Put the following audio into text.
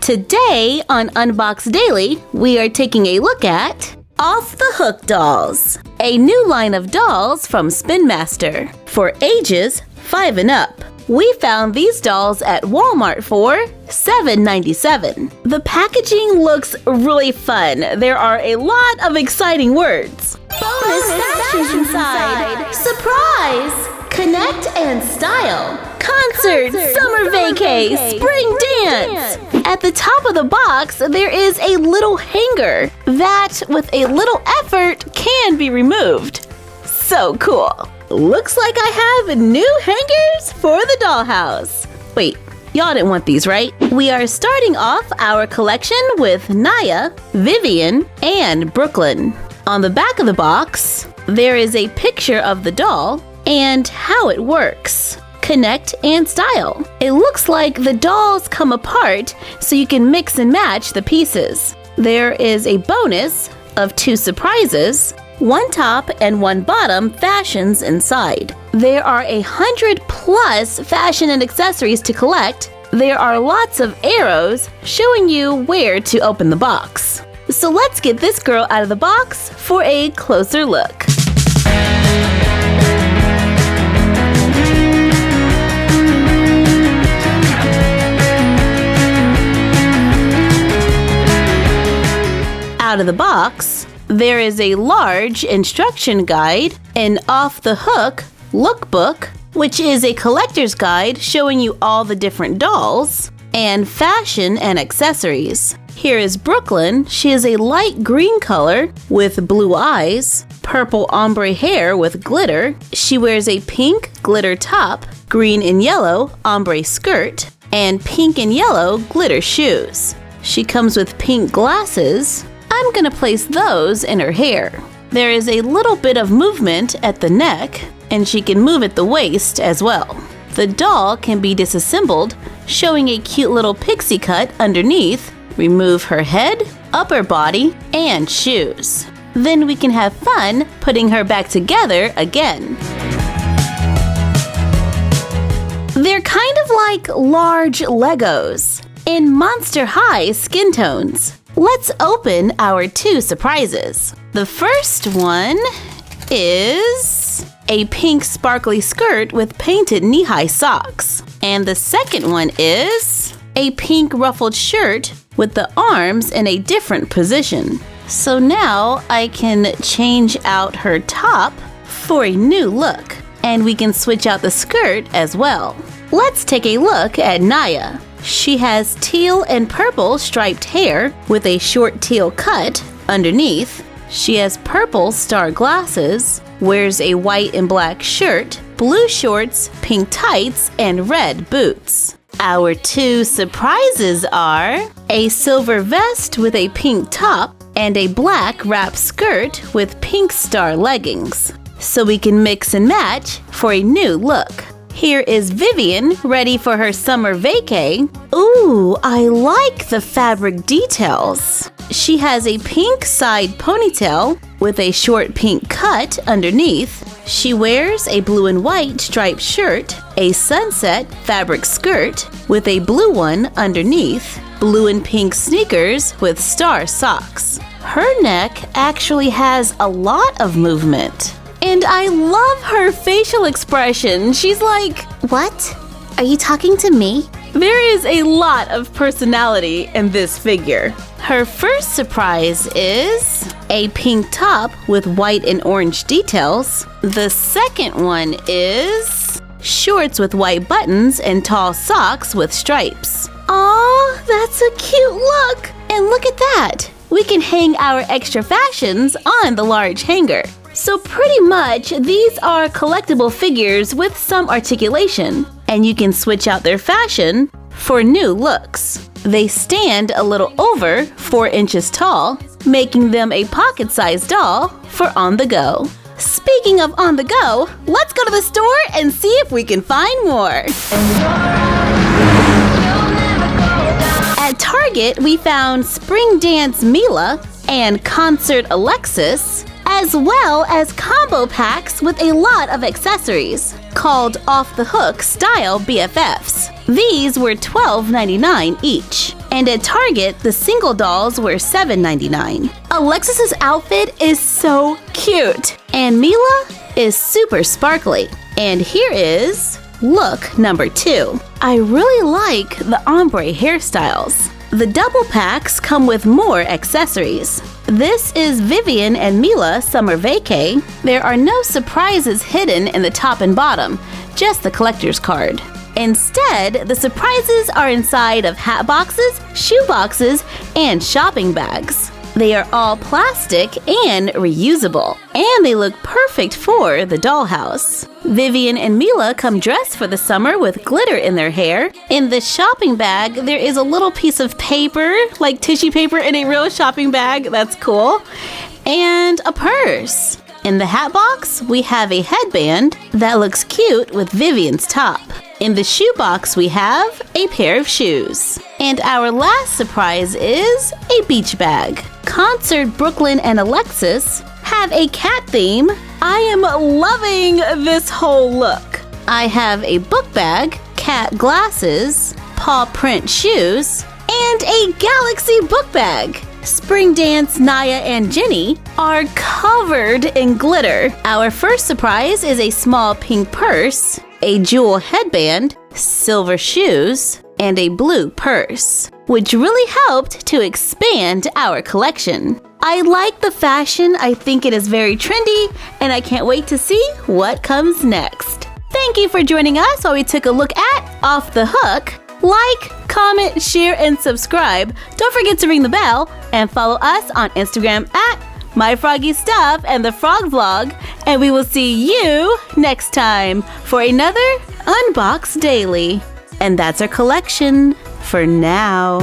Today on Unbox Daily, we are taking a look at Off the Hook dolls, a new line of dolls from Spin Master for ages 5 and up. We found these dolls at Walmart for $7.97. The packaging looks really fun. There are a lot of exciting words. Bonus fashions inside. Surprise! Connect and style. Concert, summer vacay, spring dance. At the top of the box, there is a little hanger that, with a little effort, can be removed. So cool. Looks like I have new hangers for the dollhouse. Wait, y'all didn't want these, right? We are starting off our collection with Naya, Vivienne, and Brooklyn. On the back of the box, there is a picture of the doll and how it works. Connect and style. It looks like the dolls come apart so you can mix and match the pieces. There is a bonus of 2 surprises, 1 top and 1 bottom fashions inside. There are 100+ fashion and accessories to collect. There are lots of arrows showing you where to open the box. So let's get this girl out of the box for a closer look. Out of the box, there is a large instruction guide, an Off the Hook lookbook, which is a collector's guide showing you all the different dolls, and fashion and accessories. Here is Brooklyn. She is a light green color with blue eyes, purple ombre hair with glitter. She wears a pink glitter top, green and yellow ombre skirt, and pink and yellow glitter shoes. She comes with pink glasses. I'm gonna place those in her hair. There is a little bit of movement at the neck, and she can move at the waist as well. The doll can be disassembled, showing a cute little pixie cut underneath. Remove her head, upper body, and shoes. Then we can have fun putting her back together again. They're kind of like large Legos in Monster High skin tones. Let's open our 2 surprises. The first one is a pink sparkly skirt with painted knee-high socks. And the second one is a pink ruffled shirt with the arms in a different position. So now I can change out her top for a new look. And we can switch out the skirt as well. Let's take a look at Naya. She has teal and purple striped hair with a short teal cut underneath. She has purple star glasses, wears a white and black shirt, blue shorts, pink tights, and red boots. Our 2 surprises are a silver vest with a pink top and a black wrap skirt with pink star leggings. So we can mix and match for a new look. Here is Vivienne, ready for her summer vacay. Ooh, I like the fabric details. She has a pink side ponytail with a short pink cut underneath. She wears a blue and white striped shirt, a sunset fabric skirt with a blue one underneath, blue and pink sneakers with star socks. Her neck actually has a lot of movement. And I love her facial expression. She's like, "What? Are you talking to me?" There is a lot of personality in this figure. Her first surprise is a pink top with white and orange details. The second one is shorts with white buttons and tall socks with stripes. Aw, that's a cute look. And look at that. We can hang our extra fashions on the large hanger. So pretty much, these are collectible figures with some articulation, and you can switch out their fashion for new looks. They stand a little over 4 inches tall, making them a pocket-sized doll for on the go. Speaking of on the go, let's go to the store and see if we can find more. At Target, we found Spring Dance Mila and Concert Alexis, as well as combo packs with a lot of accessories called Off the Hook Style BFFs. These were $12.99 each. And at Target, the single dolls were $7.99. Alexis's outfit is so cute. And Mila is super sparkly. And here is look number 2. I really like the ombre hairstyles. The double packs come with more accessories. This is Vivienne and Mila Summer Vacay. There are no surprises hidden in the top and bottom, just the collector's card. Instead, the surprises are inside of hat boxes, shoe boxes, and shopping bags. They are all plastic and reusable, and they look perfect for the dollhouse. Vivienne and Mila come dressed for the summer with glitter in their hair. In the shopping bag, there is a little piece of paper, like tissue paper in a real shopping bag. That's cool. And a purse. In the hat box, we have a headband that looks cute with Vivienne's top. In the shoe box, we have a pair of shoes. And our last surprise is a beach bag. Concert Brooklyn and Alexis have a cat theme. I am loving this whole look. I have a book bag, cat glasses, paw print shoes, and a galaxy book bag. Spring Dance, Naya, and Jenny are covered in glitter. Our first surprise is a small pink purse, a jewel headband, silver shoes, and a blue purse, which really helped to expand our collection. I like the fashion. I think it is very trendy, and I can't wait to see what comes next. Thank you for joining us while we took a look at Off the Hook. Like, comment, share, and subscribe. Don't forget to ring the bell and follow us on Instagram at My Froggy Stuff and the Frog Vlog. And we will see you next time for another Unbox Daily. And that's our collection for now.